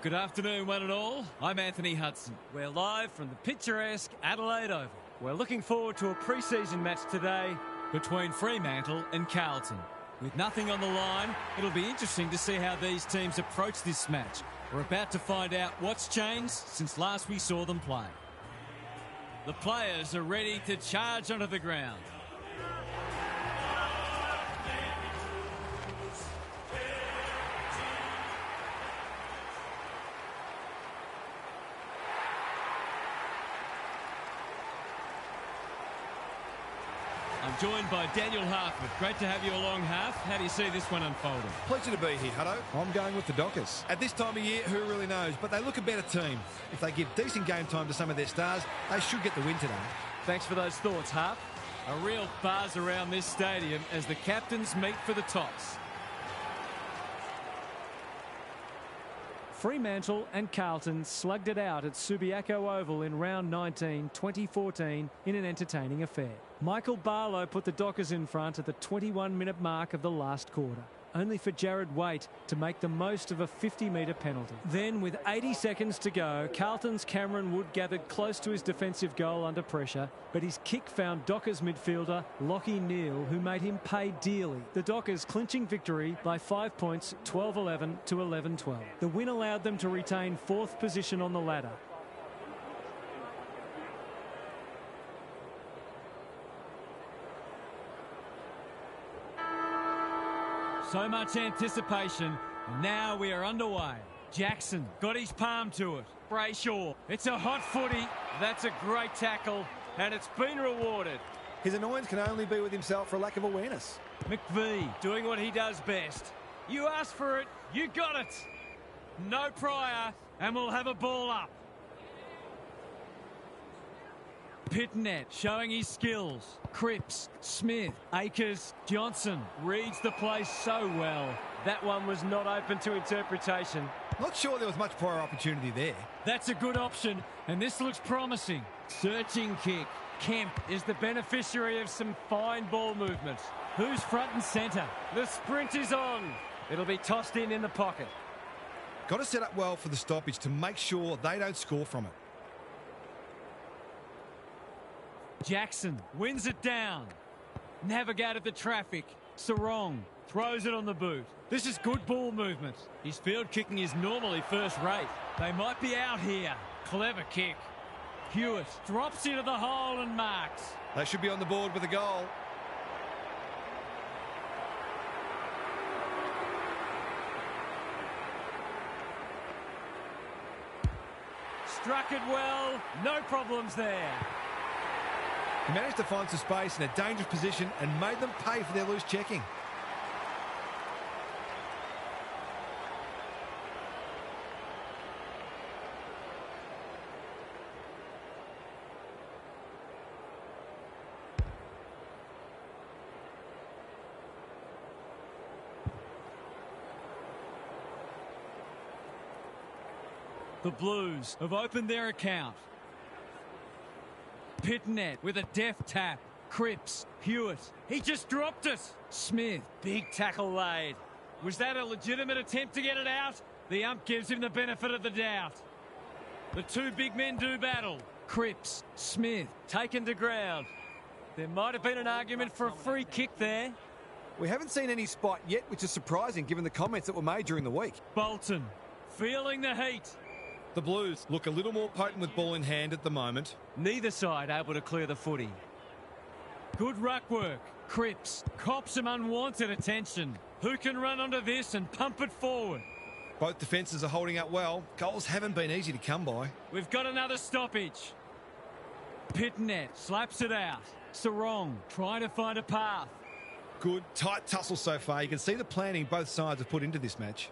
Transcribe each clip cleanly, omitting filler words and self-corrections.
Good afternoon, one and all. I'm Anthony Hudson. We're live from the picturesque Adelaide Oval. We're looking forward to a pre-season match today between Fremantle and Carlton. With nothing on the line, it'll be interesting to see how these teams approach this match. We're about to find out what's changed since last we saw them play. The players are ready to charge onto the ground. I'm joined by Daniel Harford. Great to have you along, Harf. How do you see this one unfolding? Pleasure to be here, Hutto. I'm going with the Dockers. At this time of year, who really knows? But they look a better team. If they give decent game time to some of their stars, they should get the win today. Thanks for those thoughts, Harf. A real buzz around this stadium as the captains meet for the toss. Fremantle and Carlton slugged it out at Subiaco Oval in round 19, 2014 in an entertaining affair. Michael Barlow put the Dockers in front at the 21-minute mark of the last quarter, only for Jared Waite to make the most of a 50-metre penalty. Then, with 80 seconds to go, Carlton's Cameron Wood gathered close to his defensive goal under pressure, but his kick found Dockers midfielder Lachie Neale, who made him pay dearly. The Dockers clinching victory by 5 points, 12-11 to 11-12. The win allowed them to retain fourth position on the ladder. So much anticipation, and now we are underway. Jackson got his palm to it. Brayshaw, it's a hot footy. That's a great tackle, and it's been rewarded. His annoyance can only be with himself for lack of awareness. McVee doing what he does best. You asked for it, you got it. No prior, and we'll have a ball up. Pitnet showing his skills. Cripps, Smith, Akers, Johnson reads the play so well. That one was not open to interpretation. Not sure there was much prior opportunity there. That's a good option, and this looks promising. Searching kick. Kemp is the beneficiary of some fine ball movement. Who's front and centre? The sprint is on. It'll be tossed in the pocket. Got to set up well for the stoppage to make sure they don't score from it. Jackson wins it down. Navigated the traffic. Sarong throws it on the boot. This is good ball movement. His field kicking is normally first rate. They might be out here. Clever kick. Hewitt drops into the hole and marks. They should be on the board with a goal. Struck it well. No problems there. He managed to find some space in a dangerous position and made them pay for their loose checking. The Blues have opened their account. Pitnet with a deft tap. Cripps, Hewitt, he just dropped it. Smith, big tackle laid. Was that a legitimate attempt to get it out? The ump gives him the benefit of the doubt. The two big men do battle. Cripps, Smith, taken to ground. There might have been an argument for a free kick there. We haven't seen any spot yet, which is surprising given the comments that were made during the week. Bolton, feeling the heat. The Blues look a little more potent with ball in hand at the moment. Neither side able to clear the footy. Good ruck work. Cripps cops some unwanted attention. Who can run onto this and pump it forward? Both defences are holding up well. Goals haven't been easy to come by. We've got another stoppage. Pitnet slaps it out. Sarong trying to find a path. Good, tight tussle so far. You can see the planning both sides have put into this match.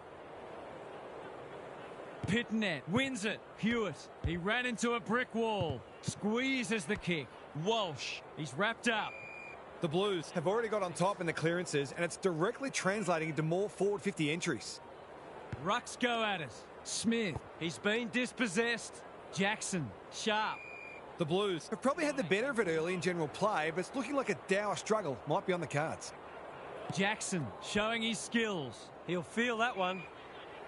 Pitnet wins it. Hewitt, he ran into a brick wall. Squeezes the kick. Walsh, he's wrapped up. The Blues have already got on top in the clearances, and it's directly translating into more forward 50 entries. Rucks go at it. Smith, he's been dispossessed. Jackson, sharp. The Blues have probably had the better of it early in general play, but it's looking like a dour struggle might be on the cards. Jackson showing his skills. He'll feel that one.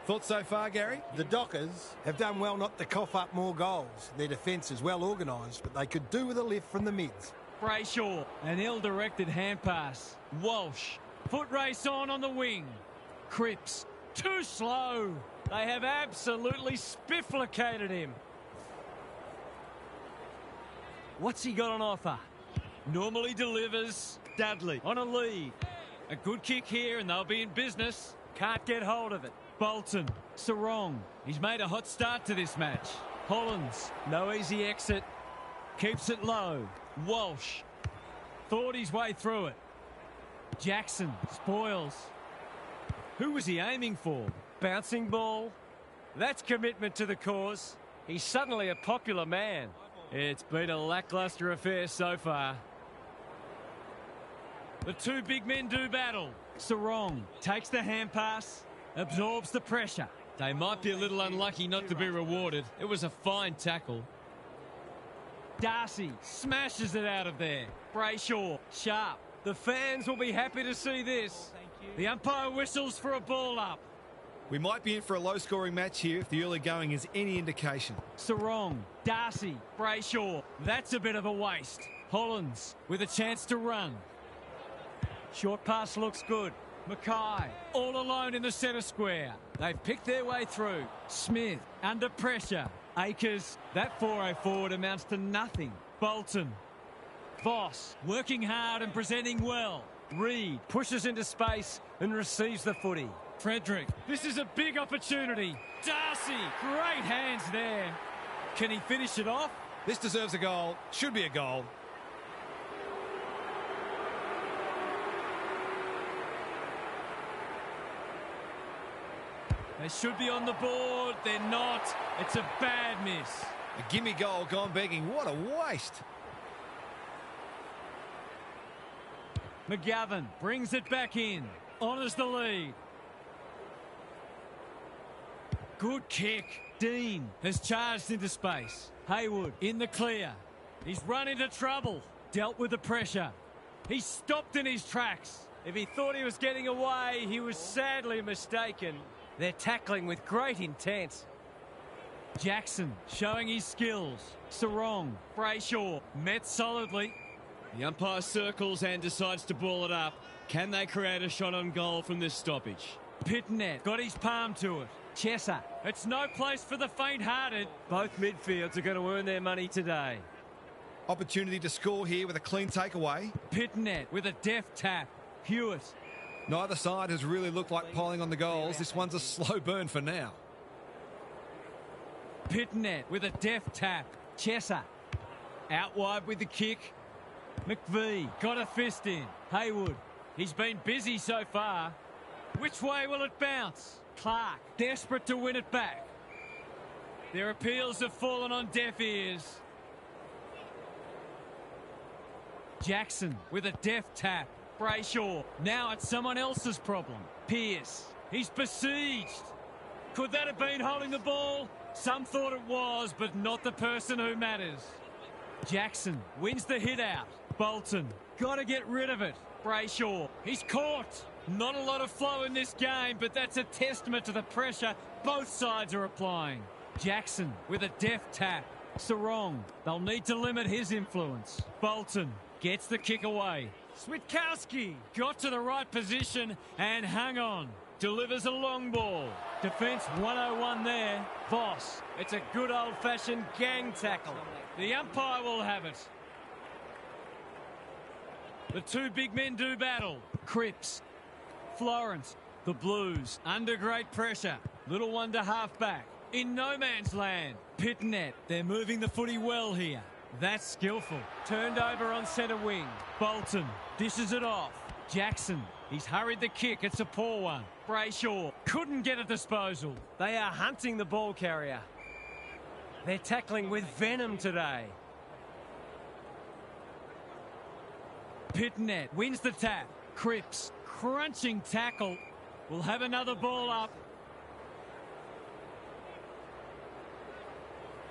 Thoughts so far, Gary? The Dockers have done well not to cough up more goals. Their defence is well organised, but they could do with a lift from the mids. Brayshaw, an ill-directed hand pass. Walsh, foot race on the wing. Cripps, too slow. They have absolutely spifflicated him. What's he got on offer? Normally delivers. Dudley on a lead. A good kick here and they'll be in business. Can't get hold of it. Bolton, Sarong. He's made a hot start to this match. Hollands, no easy exit. Keeps it low. Walsh thought his way through it. Jackson spoils. Who was he aiming for? Bouncing ball. That's commitment to the cause. He's suddenly a popular man. It's been a lacklustre affair so far. The two big men do battle. Sarong takes the hand pass, absorbs the pressure. They might be a little unlucky not to be rewarded. It was a fine tackle. Darcy smashes it out of there. Brayshaw, sharp. The fans will be happy to see this. The umpire whistles for a ball up. We might be in for a low-scoring match here if the early going is any indication. Sarong, Darcy, Brayshaw. That's a bit of a waste. Hollands with a chance to run. Short pass looks good. Mackay all alone in the centre square. They've picked their way through. Smith under pressure. Akers, that 4-0 forward amounts to nothing. Bolton. Voss working hard and presenting well. Reed pushes into space and receives the footy. Frederick, this is a big opportunity. Darcy, great hands there. Can he finish it off? This deserves a goal. Should be a goal. They should be on the board. They're not. It's a bad miss. A gimme goal gone begging. What a waste. McGovern brings it back in. Honours the lead. Good kick. Dean has charged into space. Haywood in the clear. He's run into trouble. Dealt with the pressure. He stopped in his tracks. If he thought he was getting away, he was sadly mistaken. They're tackling with great intent. Jackson showing his skills. Sarong, Brayshaw, met solidly. The umpire circles and decides to ball it up. Can they create a shot on goal from this stoppage? Pitnet got his palm to it. Chesser, it's no place for the faint-hearted. Both midfields are going to earn their money today. Opportunity to score here with a clean takeaway. Pitnet with a deft tap. Hewitt. Neither side has really looked like piling on the goals. This one's a slow burn for now. Pitnet with a deft tap. Chesser out wide with the kick. McVie got a fist in. Haywood, he's been busy so far. Which way will it bounce? Clark desperate to win it back. Their appeals have fallen on deaf ears. Jackson with a deft tap. Brayshaw, now it's someone else's problem. Pearce, he's besieged. Could that have been holding the ball? Some thought it was, but not the person who matters. Jackson wins the hit out. Bolton, got to get rid of it. Brayshaw, he's caught. Not a lot of flow in this game, but that's a testament to the pressure both sides are applying. Jackson with a deft tap. Sarong, they'll need to limit his influence. Bolton gets the kick away. Switkowski got to the right position and hung on. Delivers a long ball. Defence 101 there. Voss, it's a good old-fashioned gang tackle. The umpire will have it. The two big men do battle. Cripps, Florence, the Blues under great pressure. Little one to half-back. In no man's land. Pitnet, they're moving the footy well here. That's skillful. Turned over on centre wing. Bolton dishes it off. Jackson, he's hurried the kick. It's a poor one. Brayshaw couldn't get a disposal. They are hunting the ball carrier. They're tackling with venom today. Pitnet wins the tap. Cripps, crunching tackle. Will have another ball up.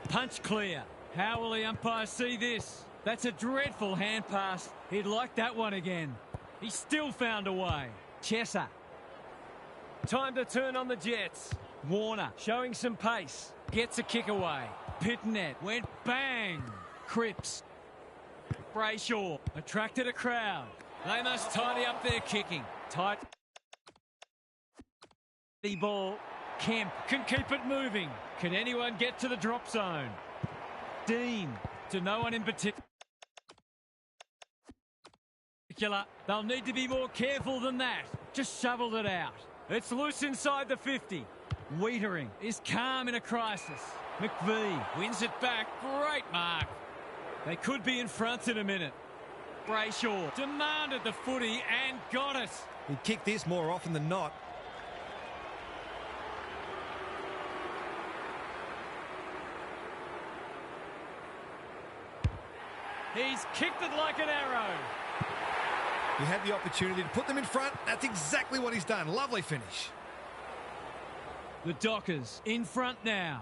Punch clear. How will the umpire see this? That's a dreadful hand pass. He'd like that one again. He still found a way. Chesser. Time to turn on the Jets. Warner showing some pace. Gets a kick away. Pitnet went bang. Cripps. Brayshaw attracted a crowd. They must tidy up their kicking. Tight. The ball. Kemp can keep it moving. Can anyone get to the drop zone? Dean to no one in particular. They'll need to be more careful than that. Just shoveled it out. It's loose inside the 50. Wiedering is calm in a crisis. McVie wins it back. Great mark. They could be in front in a minute. Brayshaw demanded the footy and got it. He kicked this more often than not. He's kicked it like an arrow. He had the opportunity to put them in front. That's exactly what he's done. Lovely finish. The Dockers in front now.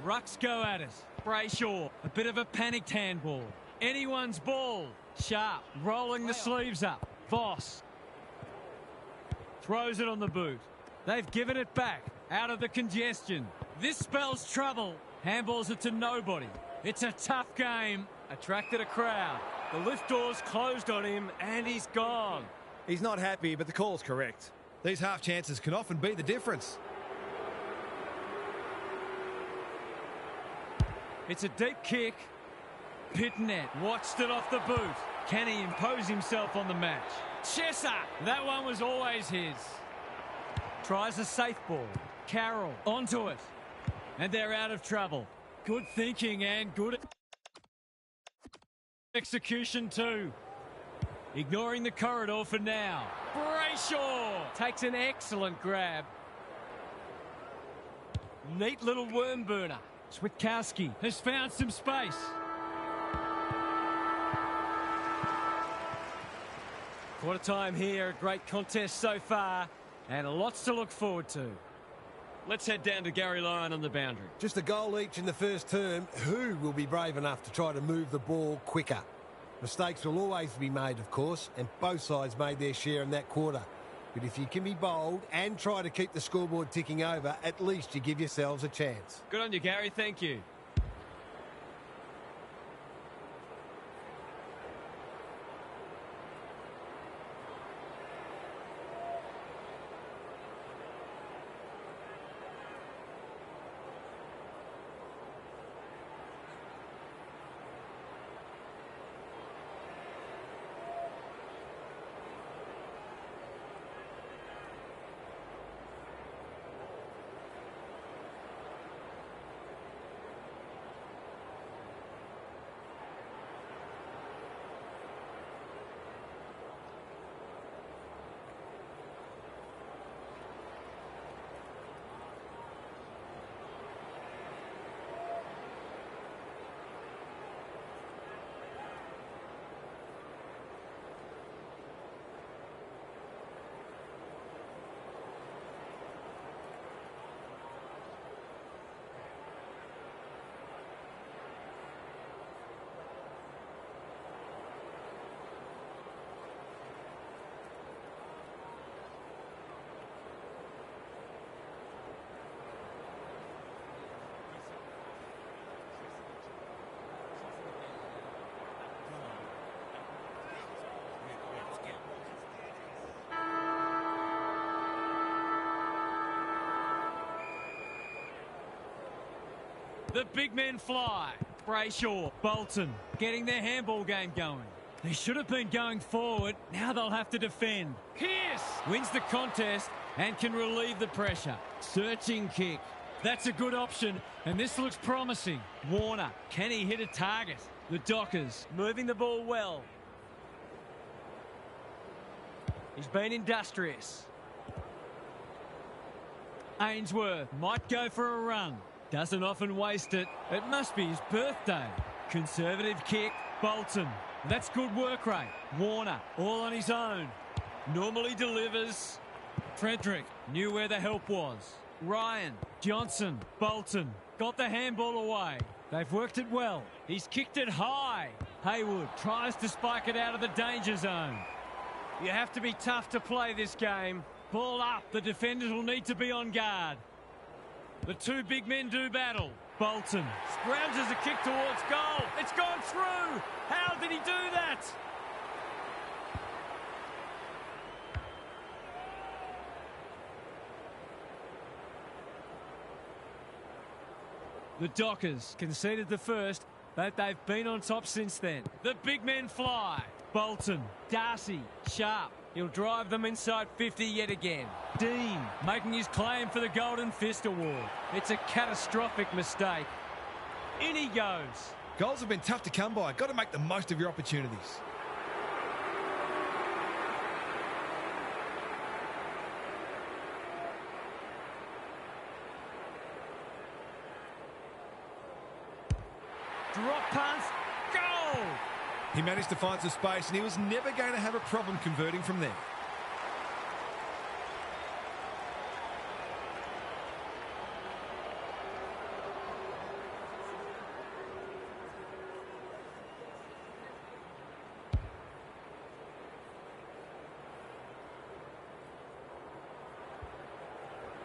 Rucks go at it. Brayshaw, a bit of a panicked handball. Anyone's ball. Sharp, rolling the sleeves up. Voss throws it on the boot. They've given it back out of the congestion. This spells trouble. Handballs it to nobody. It's a tough game. Attracted a crowd. The lift doors closed on him and he's gone. He's not happy, but the call's correct. These half chances can often be the difference. It's a deep kick. Pitnet watched it off the boot. Can he impose himself on the match? Chesser, that one was always his. Tries a safe ball. Carroll onto it. And they're out of trouble. Good thinking and good execution too. Ignoring the corridor for now. Brayshaw takes an excellent grab. Neat little worm burner. Switkowski has found some space. Quarter time here. A great contest so far and lots to look forward to. Let's head down to Gary Lyon on the boundary. Just a goal each in the first term. Who will be brave enough to try to move the ball quicker? Mistakes will always be made, of course, and both sides made their share in that quarter. But if you can be bold and try to keep the scoreboard ticking over, at least you give yourselves a chance. Good on you, Gary. Thank you. The big men fly. Brayshaw, Bolton, getting their handball game going. They should have been going forward. Now they'll have to defend. Pearce wins the contest and can relieve the pressure. Searching kick. That's a good option, and this looks promising. Warner, can he hit a target? The Dockers moving the ball well. He's been industrious. Ainsworth might go for a run. Doesn't often waste it. It must be his birthday. Conservative kick. Bolton. That's good work rate. Warner, all on his own. Normally delivers. Frederick knew where the help was. Ryan, Johnson, Bolton. Got the handball away. They've worked it well. He's kicked it high. Haywood tries to spike it out of the danger zone. You have to be tough to play this game. Ball up. The defenders will need to be on guard. The two big men do battle. Bolton scrounges a kick towards goal. It's gone through. How did he do that? The Dockers conceded the first, but they've been on top since then. The big men fly. Bolton, Darcy, Sharp. He'll drive them inside 50 yet again. Dean making his claim for the Golden Fist Award. It's a catastrophic mistake. In he goes. Goals have been tough to come by. Got to make the most of your opportunities. Drop pass, goal! He managed to find some space and he was never going to have a problem converting from there.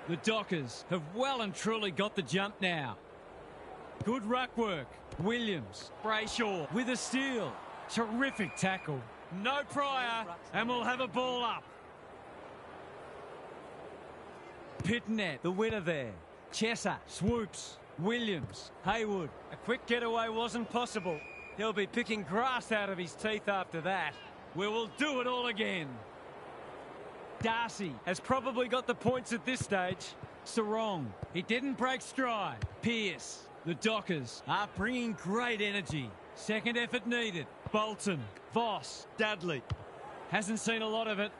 The Dockers have well and truly got the jump now. Good ruck work. Williams, Brayshaw with a steal. Terrific tackle. No prior, and we'll have a ball up. Pitnet, the winner there. Chesser swoops. Williams, Haywood. A quick getaway wasn't possible. He'll be picking grass out of his teeth after that. We will do it all again. Darcy has probably got the points at this stage. Sarong, he didn't break stride. Pearce. The Dockers are bringing great energy. Second effort needed. Bolton, Voss, Dudley. Hasn't seen a lot of it.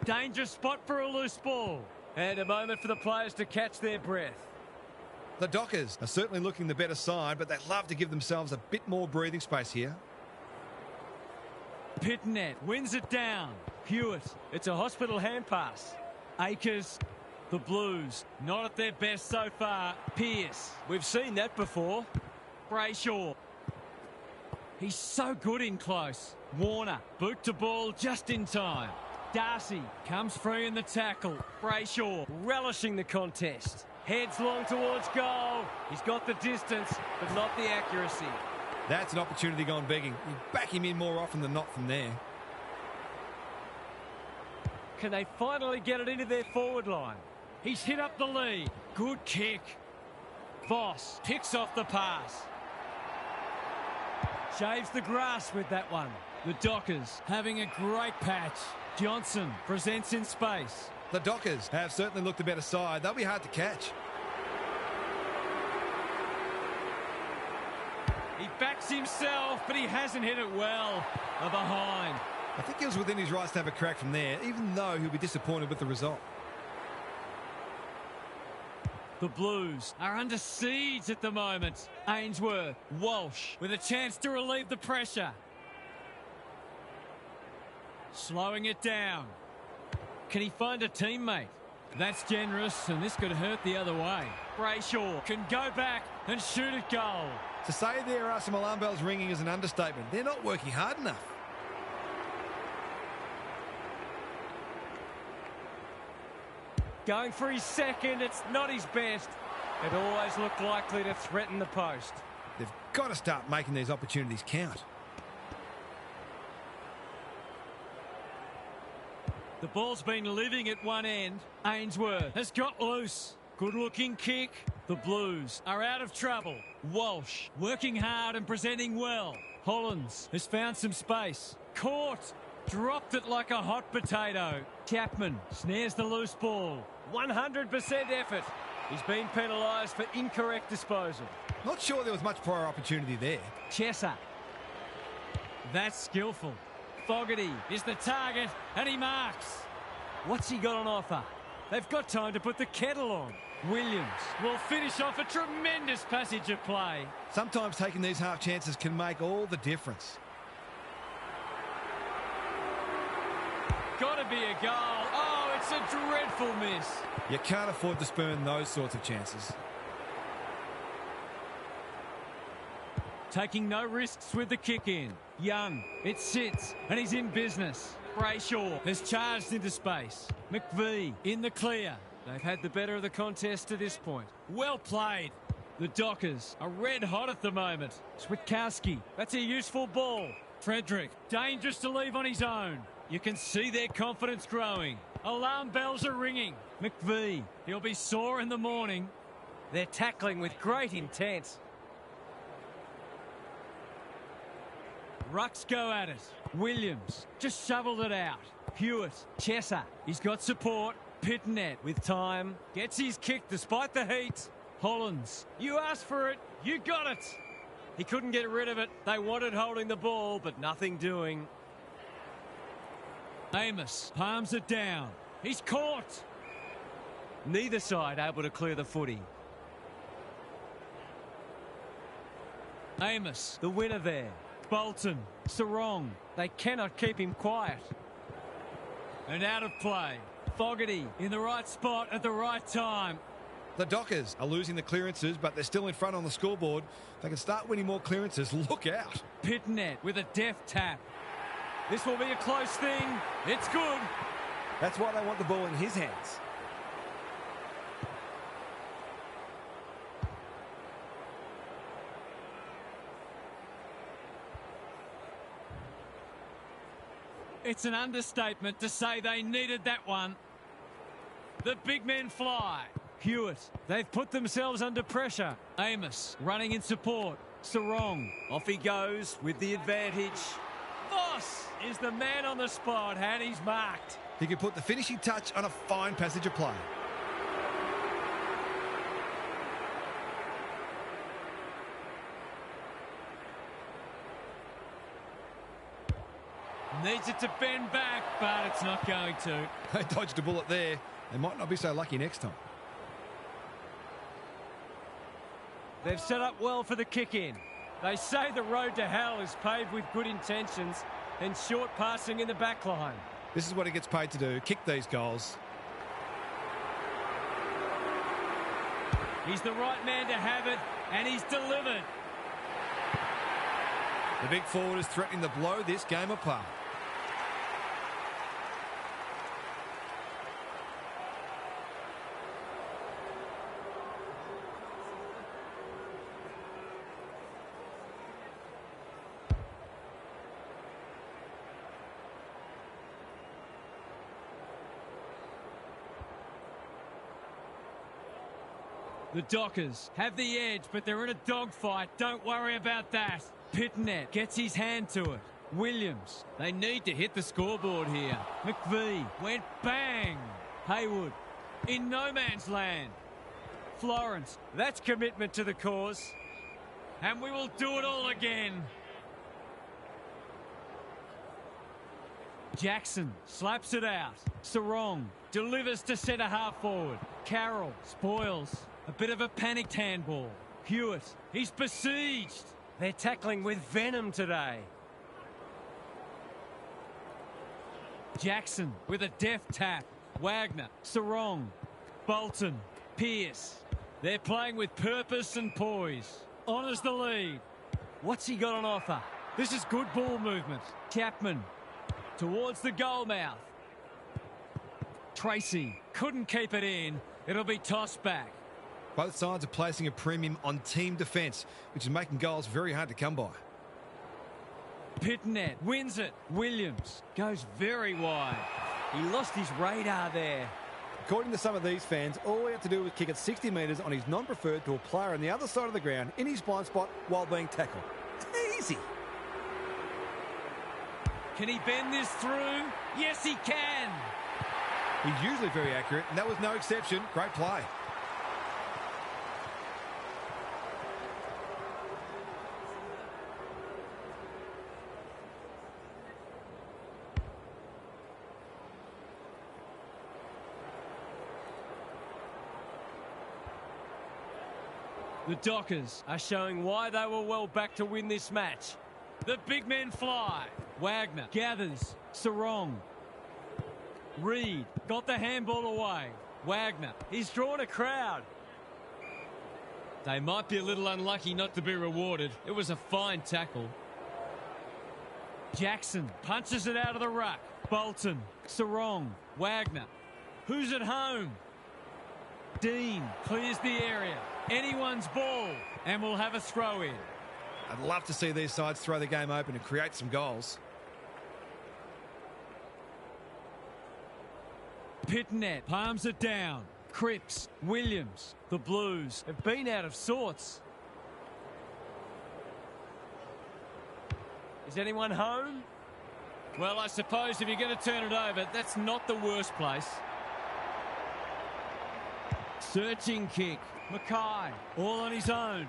Dangerous spot for a loose ball. And a moment for the players to catch their breath. The Dockers are certainly looking the better side, but they'd love to give themselves a bit more breathing space here. Pitnet wins it down. Hewitt, it's a hospital hand pass. Akers. The Blues, not at their best so far. Pearce, we've seen that before. Brayshaw. He's so good in close. Warner, boot to ball just in time. Darcy comes free in the tackle. Brayshaw relishing the contest. Heads long towards goal. He's got the distance, but not the accuracy. That's an opportunity gone begging. You back him in more often than not from there. Can they finally get it into their forward line? He's hit up the lead. Good kick. Voss picks off the pass. Shaves the grass with that one. The Dockers having a great patch. Johnson presents in space. The Dockers have certainly looked the better side. They'll be hard to catch. He backs himself, but he hasn't hit it well. A behind. I think he was within his rights to have a crack from there, even though he'll be disappointed with the result. The Blues are under siege at the moment. Ainsworth, Walsh with a chance to relieve the pressure. Slowing it down. Can he find a teammate? That's generous, and this could hurt the other way. Brayshaw can go back and shoot at goal. To say there are some alarm bells ringing is an understatement. They're not working hard enough. Going for his second, it's not his best. It always looked likely to threaten the post. They've got to start making these opportunities count. The ball's been living at one end. Ainsworth has got loose. Good-looking kick. The Blues are out of trouble. Walsh working hard and presenting well. Hollands has found some space. Caught. Dropped it like a hot potato. Chapman snares the loose ball. 100% effort. He's been penalised for incorrect disposal. Not sure there was much prior opportunity there. Chesser. That's skillful. Fogarty is the target and he marks. What's he got on offer? They've got time to put the kettle on. Williams will finish off a tremendous passage of play. Sometimes taking these half chances can make all the difference. Got to be a goal. Oh, it's a dreadful miss. You can't afford to spurn those sorts of chances. Taking no risks with the kick in. Young, it sits and he's in business. Brayshaw has charged into space. McVie in the clear. They've had the better of the contest to this point. Well played. The Dockers are red hot at the moment. Switkowski, that's a useful ball. Frederick, dangerous to leave on his own. You can see their confidence growing. Alarm bells are ringing. McVie, he'll be sore in the morning. They're tackling with great intent. Rucks go at it. Williams just shoveled it out. Hewitt, Chesser, he's got support. Pitnet with time. Gets his kick despite the heat. Hollins, you asked for it, you got it. He couldn't get rid of it. They wanted holding the ball, but nothing doing. Amos palms it down. He's caught. Neither side able to clear the footy. Amos, the winner there. Bolton, Sarong. They cannot keep him quiet. And out of play. Fogarty in the right spot at the right time. The Dockers are losing the clearances, but they're still in front on the scoreboard. They can start winning more clearances. Look out. Pitnet with a deft tap. This will be a close thing. It's good. That's why they want the ball in his hands. It's an understatement to say they needed that one. The big men fly. Hewitt, they've put themselves under pressure. Amos running in support. Sarong, off he goes with the advantage. Voss is the man on the spot and he's marked. He can put the finishing touch on a fine passage of play. Needs it to bend back, but it's not going to. They dodged a bullet there. They might not be so lucky next time. They've set up well for the kick-in. They say the road to hell is paved with good intentions and short passing in the back line. This is what he gets paid to do, kick these goals. He's the right man to have it, and he's delivered. The big forward is threatening to blow this game apart. The Dockers have the edge, but they're in a dogfight. Don't worry about that. Pitnet gets his hand to it. Williams, they need to hit the scoreboard here. McVie went bang. Haywood in no man's land. Florence, that's commitment to the cause. And we will do it all again. Jackson slaps it out. Sarong delivers to centre half forward. Carroll spoils. A bit of a panicked handball. Hewitt, he's besieged. They're tackling with venom today. Jackson with a deft tap. Wagner, Sarong, Bolton, Pearce. They're playing with purpose and poise. Honours the lead. What's he got on offer? This is good ball movement. Chapman towards the goal mouth. Tracy couldn't keep it in. It'll be tossed back. Both sides are placing a premium on team defence, which is making goals very hard to come by. Pitnet wins it. Williams goes very wide. He lost his radar there. According to some of these fans, all he had to do was kick it 60 metres on his non-preferred to a player on the other side of the ground in his blind spot while being tackled. Easy. Can he bend this through? Yes, he can. He's usually very accurate, and that was no exception. Great play. The Dockers are showing why they were well back to win this match. The big men fly. Wagner gathers. Sarong. Reed got the handball away. Wagner, he's drawn a crowd. They might be a little unlucky not to be rewarded. It was a fine tackle. Jackson punches it out of the ruck. Bolton, Sarong, Wagner. Who's at home? Dean clears the area. Anyone's ball, and we'll have a throw in. I'd love to see these sides throw the game open and create some goals. Pitnet palms it down. Cripps, Williams. The Blues have been out of sorts. Is anyone home? Well, I suppose if you're going to turn it over, that's not the worst place. Searching kick. Mackay, all on his own.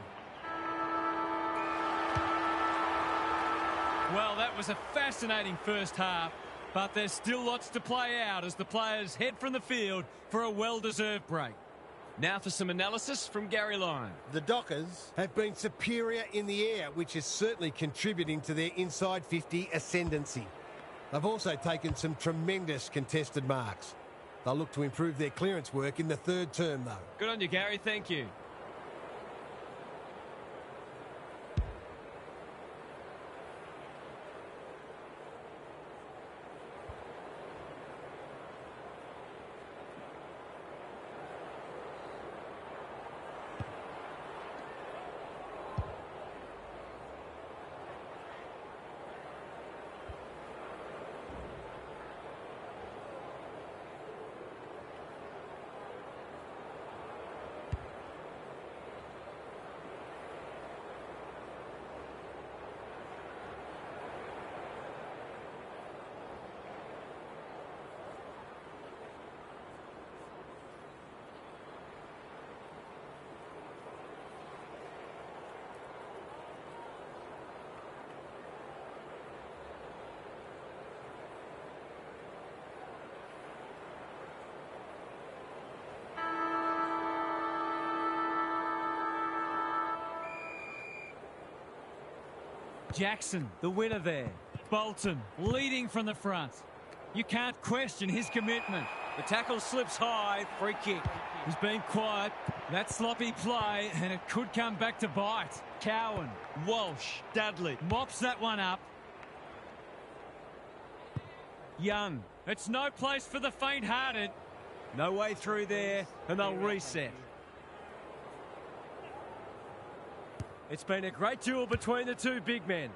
Well, that was a fascinating first half, but there's still lots to play out as the players head from the field for a well-deserved break. Now for some analysis from Gary Lyon. The Dockers have been superior in the air, which is certainly contributing to their inside 50 ascendancy. They've also taken some tremendous contested marks. They'll look to improve their clearance work in the third term, though. Good on you, Gary. Thank you. Jackson, the winner there. Bolton, leading from the front. You can't question his commitment. The tackle slips high, free kick. He's been quiet. That sloppy play, and it could come back to bite. Cowan, Walsh, Dudley, mops that one up. Young, it's no place for the faint-hearted. No way through there, and they'll reset. It's been a great duel between the two big men.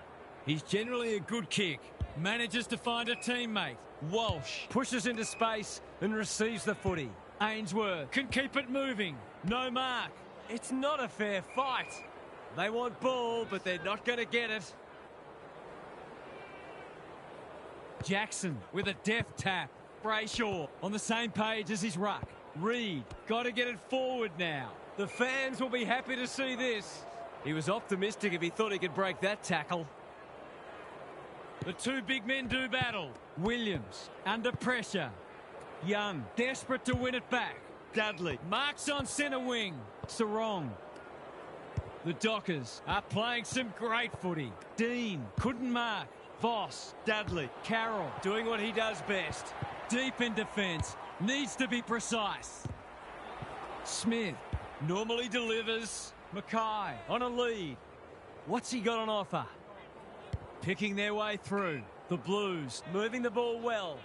He's generally a good kick. Manages to find a teammate. Walsh pushes into space and receives the footy. Ainsworth can keep it moving. No mark. It's not a fair fight. They want ball, but they're not going to get it. Jackson with a deft tap. Brayshaw on the same page as his ruck. Reed got to get it forward now. The fans will be happy to see this. He was optimistic if he thought he could break that tackle. The two big men do battle. Williams under pressure. Young desperate to win it back. Dudley marks on centre wing. Sarong. The Dockers are playing some great footy. Dean couldn't mark. Voss, Dudley, Carroll doing what he does best. Deep in defence. Needs to be precise. Smith normally delivers. Mackay on a lead. What's he got on offer? Picking their way through. The Blues moving the ball well.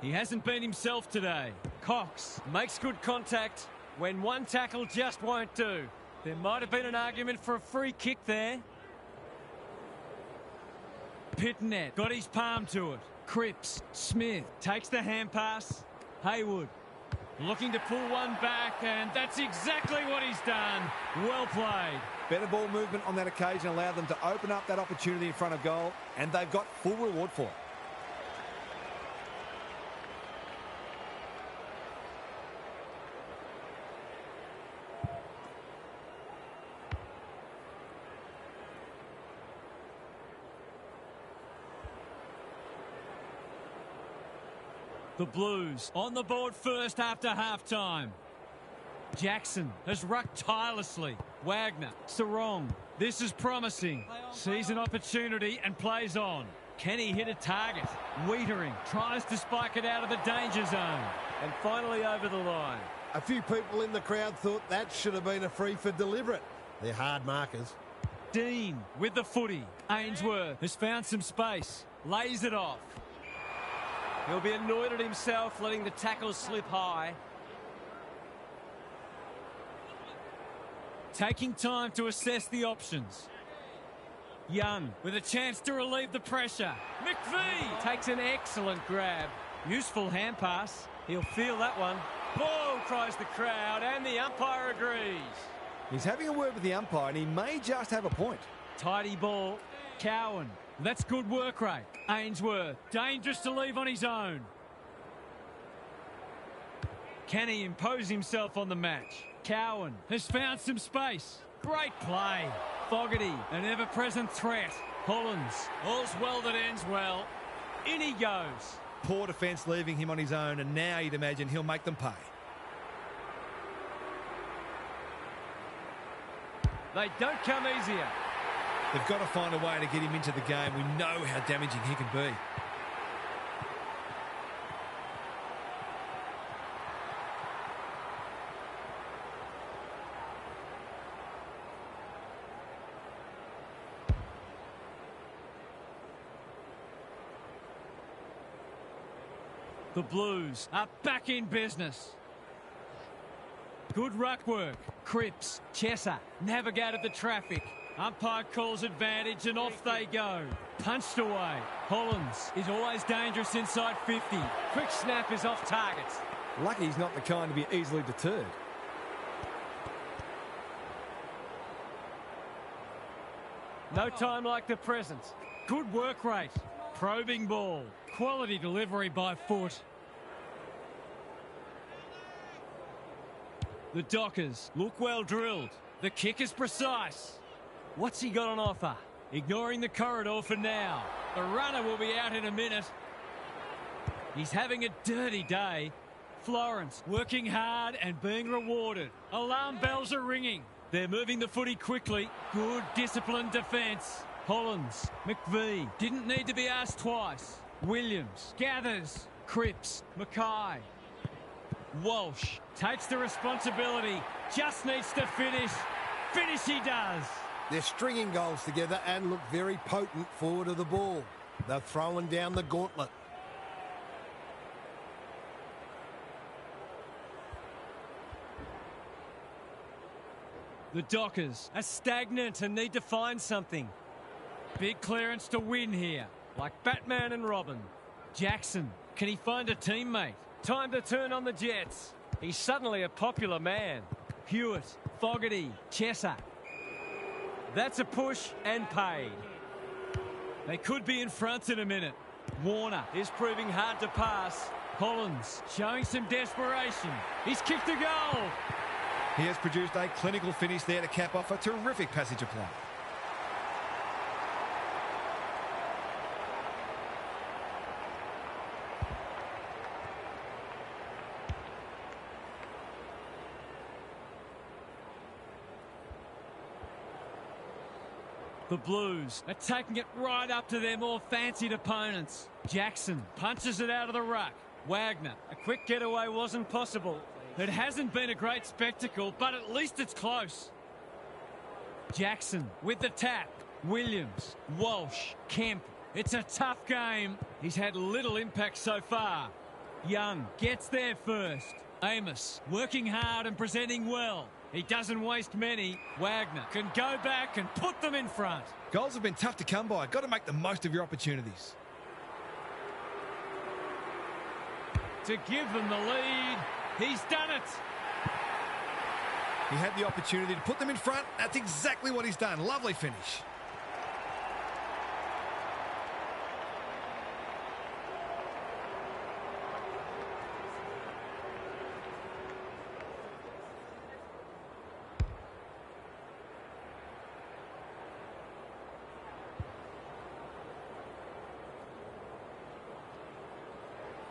He hasn't been himself today. Cox makes good contact when one tackle just won't do. There might have been an argument for a free kick there. Pitnet got his palm to it. Cripps, Smith takes the hand pass. Haywood looking to pull one back, and that's exactly what he's done. Well played. Better ball movement on that occasion allowed them to open up that opportunity in front of goal, and they've got full reward for it. The Blues on the board first after half-time. Jackson has rucked tirelessly. Wagner, Sarong. This is promising. Sees an opportunity and plays on. Can he hit a target? Wiedering tries to spike it out of the danger zone. And finally over the line. A few people in the crowd thought that should have been a free for deliberate. They're hard markers. Dean with the footy. Ainsworth has found some space. lays it off. He'll be annoyed at himself, letting the tackle slip high. Taking time to assess the options. Young with a chance to relieve the pressure. McVie takes an excellent grab. Useful hand pass. He'll feel that one. Ball, cries the crowd, and the umpire agrees. He's having a word with the umpire, and he may just have a point. Tidy ball. Cowan. That's good work rate. Ainsworth. Dangerous to leave on his own. Can he impose himself on the match? Cowan has found some space. Great play. Fogarty, an ever-present threat. Hollins. All's well that ends well. In he goes. Poor defence leaving him on his own, and now you'd imagine he'll make them pay. They don't come easier. They've got to find a way to get him into the game. We know how damaging he can be. The Blues are back in business. Good ruck work. Cripps, Chesser, navigated the traffic. Umpire calls advantage and off they go. Punched away. Hollins is always dangerous inside 50. Quick snap is off target. Lucky he's not the kind to be easily deterred. No time like the present. Good work rate. Probing ball. Quality delivery by foot. The Dockers look well drilled. The kick is precise. What's he got on offer? Ignoring the corridor for now. The runner will be out in a minute. He's having a dirty day. Florence working hard and being rewarded. Alarm bells are ringing. They're moving the footy quickly. Good disciplined defence. Hollins, McVie, didn't need to be asked twice. Williams, gathers, Cripps, Mackay. Walsh takes the responsibility, just needs to finish. Finish he does. They're stringing goals together and look very potent forward of the ball. They're throwing down the gauntlet. The Dockers are stagnant and need to find something. Big clearance to win here, like Batman and Robin. Jackson, can he find a teammate? Time to turn on the Jets. He's suddenly a popular man. Hewitt, Fogarty, Chesser. That's a push and paid. They could be in front in a minute. Warner is proving hard to pass. Hollins showing some desperation. He's kicked a goal. He has produced a clinical finish there to cap off a terrific passage of play. The Blues are taking it right up to their more fancied opponents. Jackson punches it out of the ruck. Wagner, a quick getaway wasn't possible. It hasn't been a great spectacle, but at least it's close. Jackson with the tap. Williams, Walsh, Kemp. It's a tough game. He's had little impact so far. Young gets there first. Amos working hard and presenting well. He doesn't waste many. Wagner can go back and put them in front. Goals have been tough to come by. Got to make the most of your opportunities. To give them the lead. He's done it. He had the opportunity to put them in front. That's exactly what he's done. Lovely finish.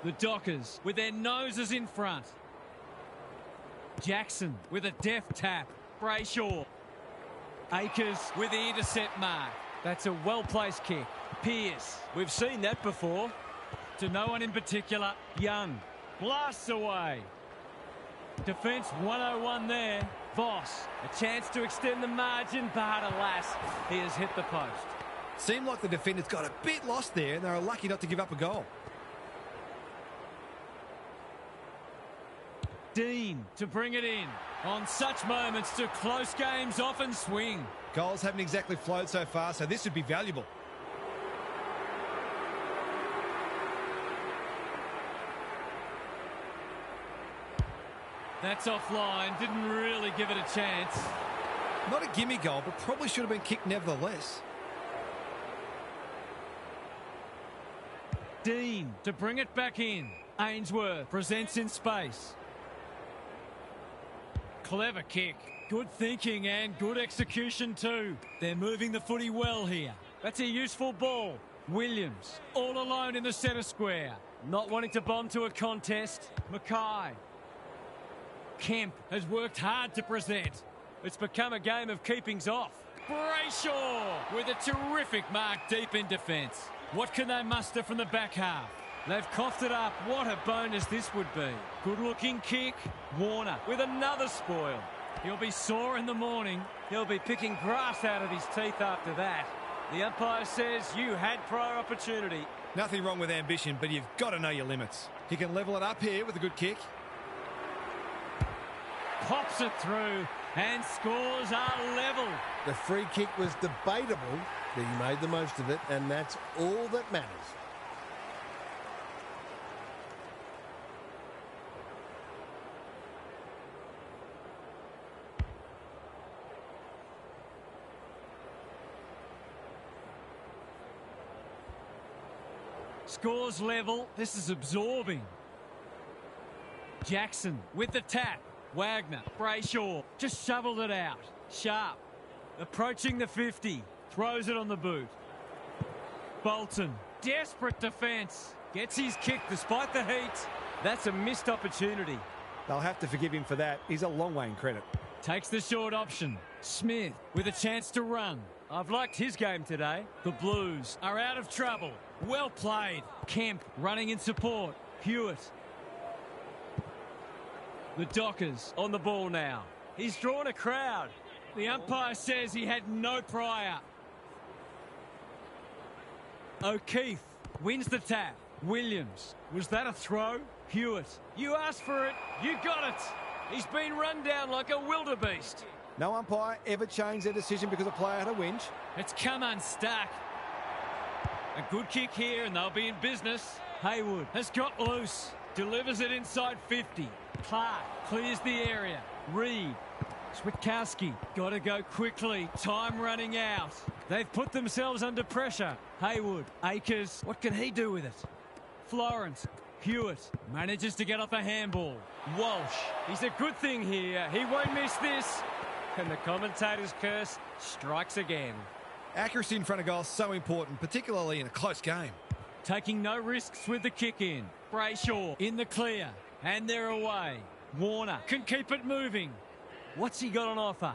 The Dockers with their noses in front. Jackson with a deft tap. Brayshaw. Akers with the intercept mark. That's a well-placed kick. Pearce. We've seen that before. To no one in particular. Young. Blasts away. Defence 101 there. Voss. A chance to extend the margin, but alas, he has hit the post. Seemed like the defenders got a bit lost there and they were lucky not to give up a goal. Dean to bring it in. On such moments do close games often swing. Goals haven't exactly flowed so far, so this would be valuable. That's offline. Didn't really give it a chance. Not a gimme goal, but probably should have been kicked nevertheless. Dean to bring it back in. Ainsworth presents in space. Clever kick. Good thinking and good execution too. They're moving the footy well here. That's a useful ball. Williams all alone in the centre square. Not wanting to bomb to a contest. Mackay. Kemp has worked hard to present. It's become a game of keepings off. Brayshaw with a terrific mark deep in defence. What can they muster from the back half? They've coughed it up. What a bonus this would be. Good-looking kick. Warner with another spoil. He'll be sore in the morning. He'll be picking grass out of his teeth after that. The umpire says you had prior opportunity. Nothing wrong with ambition, but you've got to know your limits. He can level it up here with a good kick. Pops it through and scores are level. The free kick was debatable, but he made the most of it, and that's all that matters. Scores level. This is absorbing. Jackson with the tap. Wagner, Brayshaw, just shoveled it out. Sharp, approaching the 50, throws it on the boot. Bolton, desperate defence, gets his kick despite the heat. That's a missed opportunity. They'll have to forgive him for that. He's a long way in credit. Takes the short option. Smith with a chance to run. I've liked his game today. The Blues are out of trouble. Well played. Kemp running in support. Hewitt. The Dockers on the ball now. He's drawn a crowd. The umpire says he had no prior. O'Keefe wins the tap. Williams. Was that a throw? Hewitt. You asked for it. You got it. He's been run down like a wildebeest. No umpire ever changed their decision because a player had a whinge. It's come unstuck. A good kick here and they'll be in business. Haywood has got loose. Delivers it inside 50. Clark clears the area. Reed. Switkowski. Got to go quickly. Time running out. They've put themselves under pressure. Haywood. Akers. What can he do with it? Florence. Hewitt manages to get off a handball. Walsh. He's a good thing here. He won't miss this. And the commentator's curse strikes again. Accuracy in front of goal is so important, particularly in a close game. Taking no risks with the kick in. Brayshaw in the clear. And they're away. Warner can keep it moving. What's he got on offer?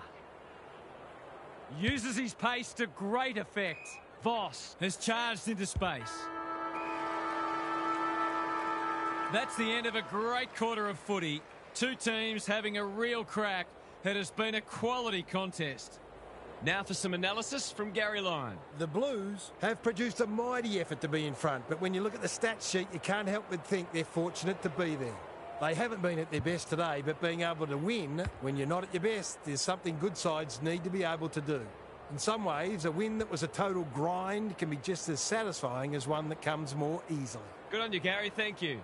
Uses his pace to great effect. Voss has charged into space. That's the end of a great quarter of footy. Two teams having a real crack. It has been a quality contest. Now for some analysis from Gary Lyon. The Blues have produced a mighty effort to be in front, but when you look at the stats sheet, you can't help but think they're fortunate to be there. They haven't been at their best today, but being able to win when you're not at your best is something good sides need to be able to do. In some ways, a win that was a total grind can be just as satisfying as one that comes more easily. Good on you, Gary. Thank you.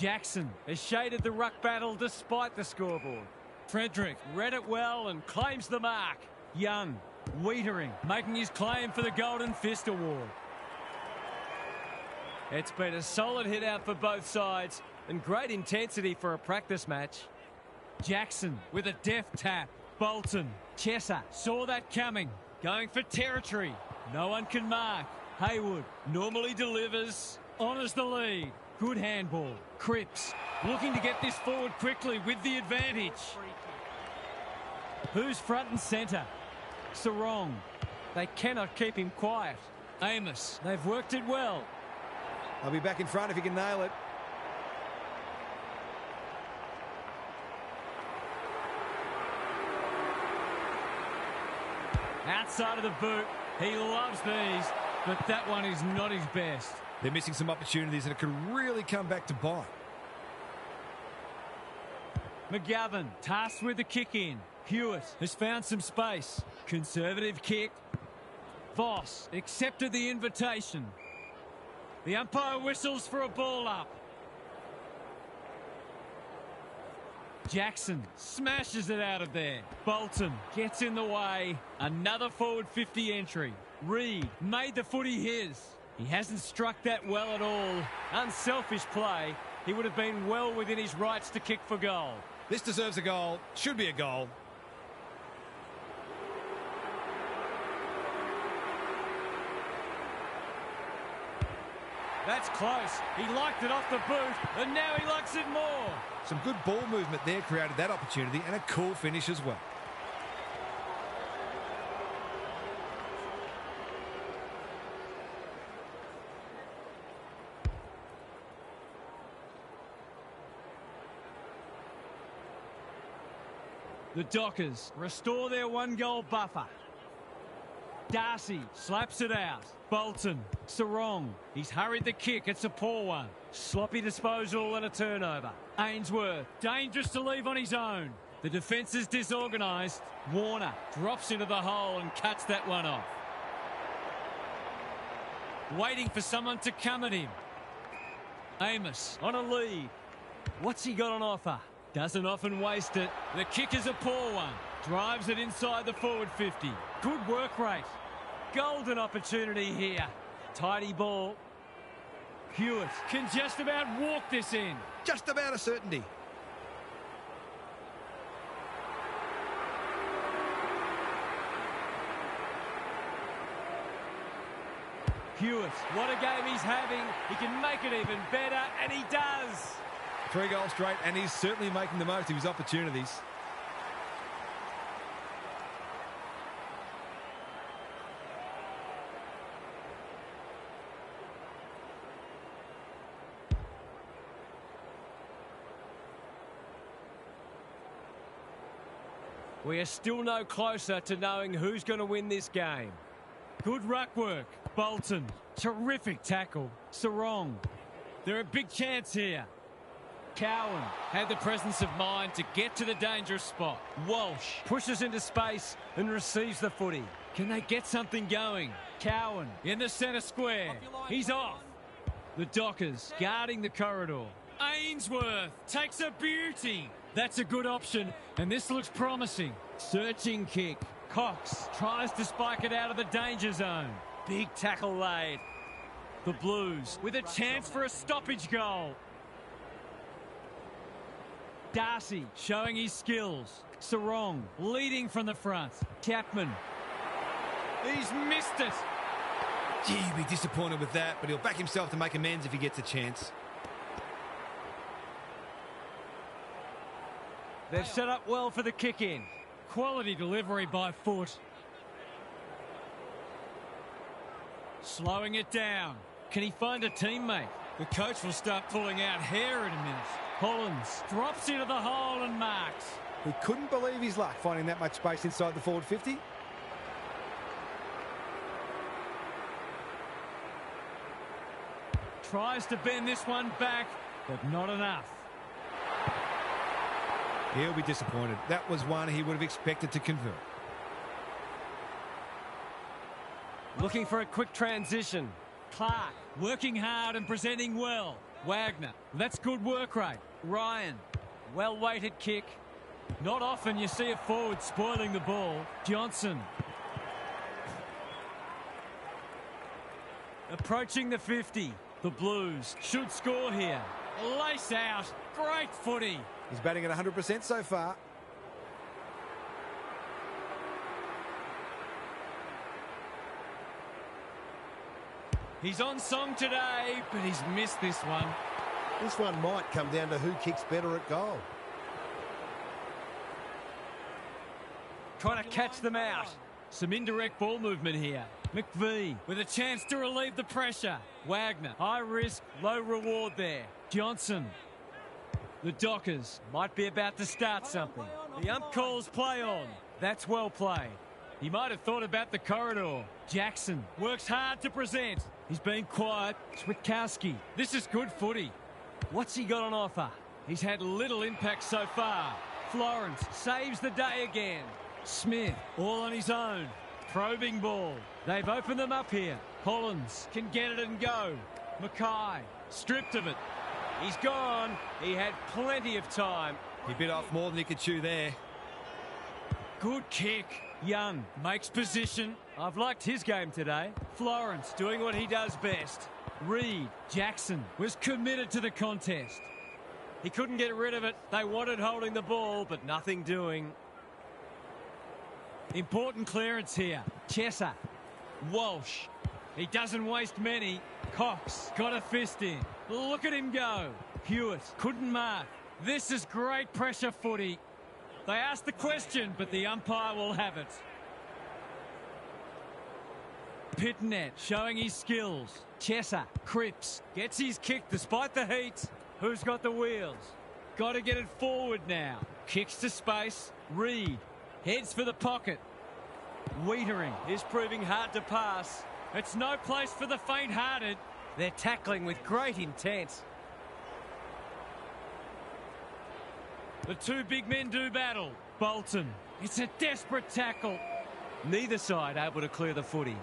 Jackson has shaded the ruck battle despite the scoreboard. Frederick read it well and claims the mark. Young, Wiedering, making his claim for the Golden Fist Award. It's been a solid hit out for both sides and great intensity for a practice match. Jackson with a deft tap. Bolton, Chesser saw that coming, going for territory. No one can mark. Haywood normally delivers, honours the lead. Good handball. Cripps looking to get this forward quickly with the advantage. Who's front and centre? Sarong. They cannot keep him quiet. Amos, they've worked it well. I'll be back in front if he can nail it. Outside of the boot. He loves these, but that one is not his best. They're missing some opportunities and it could really come back to bite. McGovern tasked with the kick in. Hewitt has found some space. Conservative kick. Voss accepted the invitation. The umpire whistles for a ball up. Jackson smashes it out of there. Bolton gets in the way. Another forward 50 entry. Reed made the footy his. He hasn't struck that well at all. Unselfish play. He would have been well within his rights to kick for goal. This deserves a goal. Should be a goal. That's close. He liked it off the boot, and now he likes it more. Some good ball movement there created that opportunity and a cool finish as well. The Dockers restore their one-goal buffer. Darcy slaps it out. Bolton, Sarong. He's hurried the kick. It's a poor one. Sloppy disposal and a turnover. Ainsworth, dangerous to leave on his own. The defence is disorganised. Warner drops into the hole and cuts that one off. Waiting for someone to come at him. Amos on a lead. What's he got on offer? Doesn't often waste it. The kick is a poor one. Drives it inside the forward 50. Good work rate. Golden opportunity here. Tidy ball. Hewitt can just about walk this in. Just about a certainty. Hewitt, what a game he's having. He can make it even better, and he does. 3 goals straight, and he's certainly making the most of his opportunities. We are still no closer to knowing who's going to win this game. Good ruck work. Bolton. Terrific tackle. Sarong. They're a big chance here. Cowan had the presence of mind to get to the dangerous spot. Walsh pushes into space and receives the footy. Can they get something going? Cowan in the centre square. He's off. The Dockers guarding the corridor. Ainsworth takes a beauty. That's a good option, and this looks promising. Searching kick. Cox tries to spike it out of the danger zone. Big tackle laid. The Blues with a chance for a stoppage goal. Darcy showing his skills. Sarong leading from the front. Chapman. He's missed it. Gee, he'd be disappointed with that, but he'll back himself to make amends if he gets a chance. They've set up well for the kick-in. Quality delivery by foot. Slowing it down. Can he find a teammate? The coach will start pulling out hair in a minute. Hollins drops into the hole and marks. He couldn't believe his luck finding that much space inside the forward 50. Tries to bend this one back, but not enough. He'll be disappointed. That was one he would have expected to convert. Looking for a quick transition. Clark working hard and presenting well. Wagner. That's good work rate. Ryan. Well-weighted kick. Not often you see a forward spoiling the ball. Johnson. Approaching the 50. The Blues should score here. Lace out. Great footy. He's batting at 100% so far. He's on song today, but he's missed this one. This one might come down to who kicks better at goal. Trying to catch them out. Some indirect ball movement here. McVie with a chance to relieve the pressure. Wagner, high risk, low reward there. Johnson. The Dockers might be about to start something. The ump calls play on. That's well played. He might have thought about the corridor. Jackson works hard to present. He's been quiet. Switkowski. This is good footy. What's he got on offer? He's had little impact so far. Florence saves the day again. Smith all on his own. Probing ball. They've opened them up here. Collins can get it and go. Mackay stripped of it. He's gone. He had plenty of time. He bit off more than he could chew there. Good kick. Young makes position. I've liked his game today. Florence doing what he does best. Reed. Jackson was committed to the contest. He couldn't get rid of it. They wanted holding the ball, but nothing doing. Important clearance here. Chesser. Walsh. He doesn't waste many. Cox got a fist in. Look at him go. Hewitt couldn't mark. This is great pressure footy. They asked the question, but the umpire will have it. Pitnet showing his skills. Chesser. Cripps gets his kick despite the heat. Who's got the wheels? Got to get it forward now. Kicks to space. Reed heads for the pocket. Wiedering is proving hard to pass. It's no place for the faint-hearted. They're tackling with great intent. The two big men do battle. Bolton. It's a desperate tackle. Neither side able to clear the footy.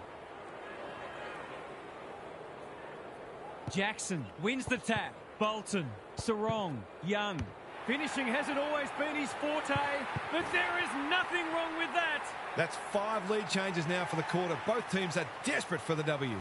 Jackson wins the tap. Bolton. Sarong. Young. Finishing hasn't always been his forte, but there is nothing wrong with that. That's 5 lead changes now for the quarter. Both teams are desperate for the W.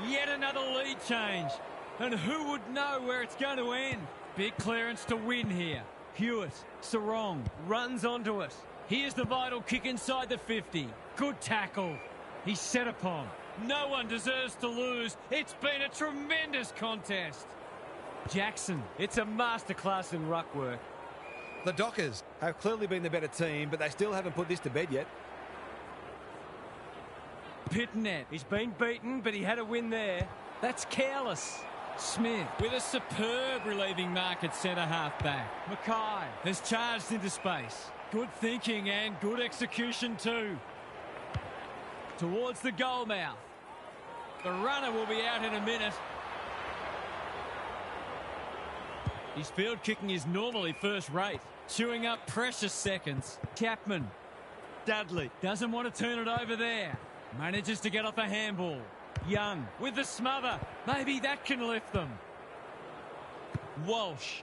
Yet another lead change. And who would know where it's going to end? Big clearance to win here. Hewitt, Sarong, runs onto it. Here's the vital kick inside the 50. Good tackle. He's set upon. No one deserves to lose. It's been a tremendous contest. Jackson, it's a masterclass in ruck work. The Dockers Have clearly been the better team, but they still haven't put this to bed yet. Pitnet, he's been beaten, but he had a win there. That's careless. Smith with a superb relieving mark at centre-half back. Mackay has charged into space. Good thinking and good execution too. Towards the goal mouth. The runner will be out in a minute. His field kicking is normally first rate. Chewing up precious seconds. Chapman. Dudley doesn't want to turn it over there. Manages to get off a handball. Young with the smother. Maybe that can lift them. Walsh.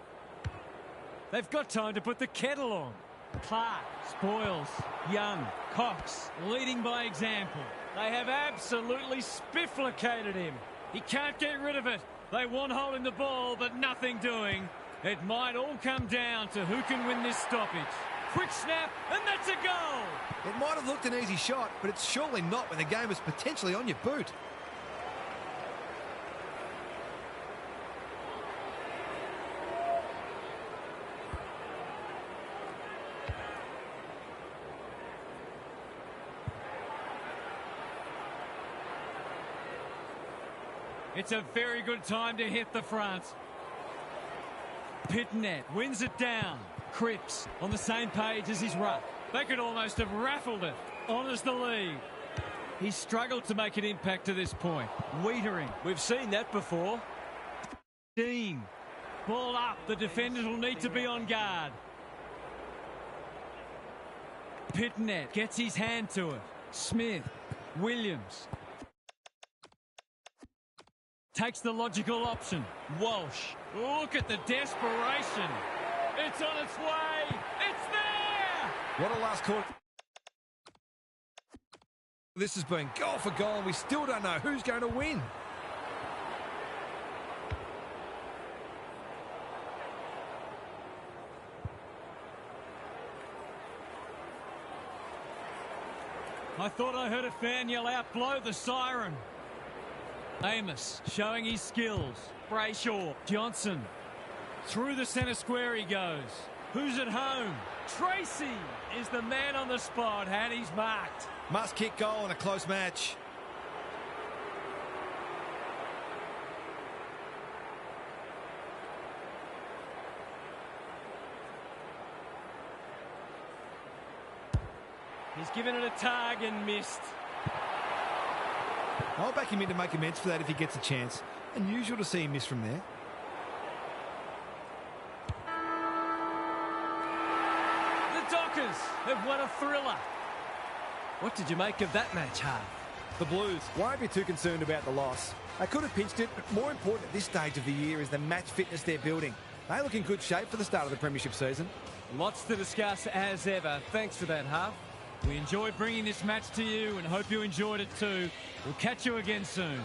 They've got time to put the kettle on. Clark spoils. Young. Cox leading by example. They have absolutely spifflicated him. He can't get rid of it. They want holding the ball, but nothing doing. It might all come down to who can win this stoppage. Quick snap, and that's a goal. It might have looked an easy shot, but it's surely not when the game is potentially on your boot. It's a very good time to hit the front. Pitnet wins it down. Cripps on the same page as his ruck. They could almost have raffled it. Honours the lead. He's struggled to make an impact to this point. Wiedering. We've seen that before. Dean. Ball up. The defenders will need to be on guard. Pitnet gets his hand to it. Smith. Williams. Takes the logical option. Walsh. Look at the desperation. It's on its way. It's there. What a last quarter. This has been goal for goal, and we still don't know who's going to win. I thought I heard a fan yell out, blow the siren. Amos showing his skills. Brayshaw. Johnson. Through the centre square he goes. Who's at home? Tracy is the man on the spot, and he's marked. Must kick goal in a close match. He's given it a tug and missed. I'll back him in to make amends for that if he gets a chance. Unusual to see him miss from there. The Dockers have won a thriller. What did you make of that match, Hart? The Blues won't be too concerned about the loss. They could have pinched it, but more important at this stage of the year is the match fitness they're building. They look in good shape for the start of the premiership season. Lots to discuss as ever. Thanks for that, Huff. We enjoyed bringing this match to you and hope you enjoyed it too. We'll catch you again soon.